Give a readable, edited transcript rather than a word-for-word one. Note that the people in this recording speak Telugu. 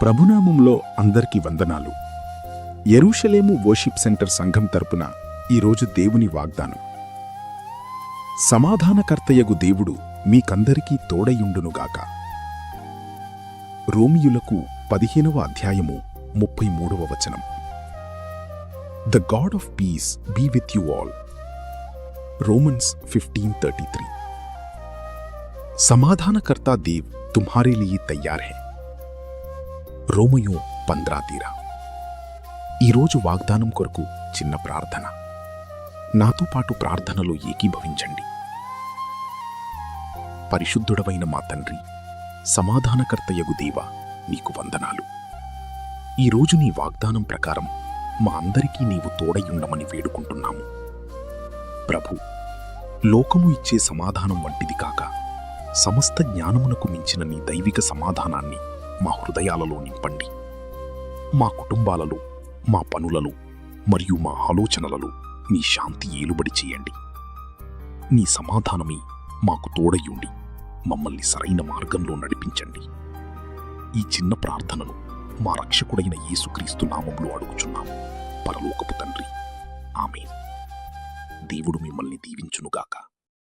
ప్రభునామంలో అందరికీ వందనాలు. యెరూషలేము వర్షిప్ సెంటర్ సంఘం తరపున ఈరోజు దేవుని వాగ్దానం. సమాధానకర్తయగు దేవుడు మీకందరికీ తోడయుండునుగాక. రోమియులకు 15వ అధ్యాయము 33వ వచనం. The God of peace be with you all. Romans 15:33. समाधानकर्ता देव तुम्हारे लिए तैयार है. రోమయో 15:13. ఈరోజు వాగ్దానం కొరకు చిన్న ప్రార్థన. నాతో పాటు ప్రార్థనలో ఏకీభవించండి. పరిశుద్ధుడవైన మా తండ్రి, సమాధానకర్తయగు దేవా, నీకు వందనాలు. ఈరోజు నీ వాగ్దానం ప్రకారం మా అందరికీ నీవు తోడయుండమని వేడుకుంటున్నాము. ప్రభు, లోకము ఇచ్చే సమాధానం వంటిది కాక సమస్త జ్ఞానమునకు మించిన నీ దైవిక సమాధానాన్ని మా హృదయాలలో నింపండి. మా కుటుంబాలలో, మా పనులలో మరియు మా ఆలోచనలలో నీ శాంతి ఏలుబడి చేయండి. నీ సమాధానమే మాకు తోడయ్యుండి మమ్మల్ని సరైన మార్గంలో నడిపించండి. ఈ చిన్న ప్రార్థనను మా రక్షకుడైన యేసుక్రీస్తు నామములో అడుగుచున్నాము, పరలోకపు తండ్రి. ఆమేన్. దేవుడు మిమ్మల్ని దీవించునుగాక.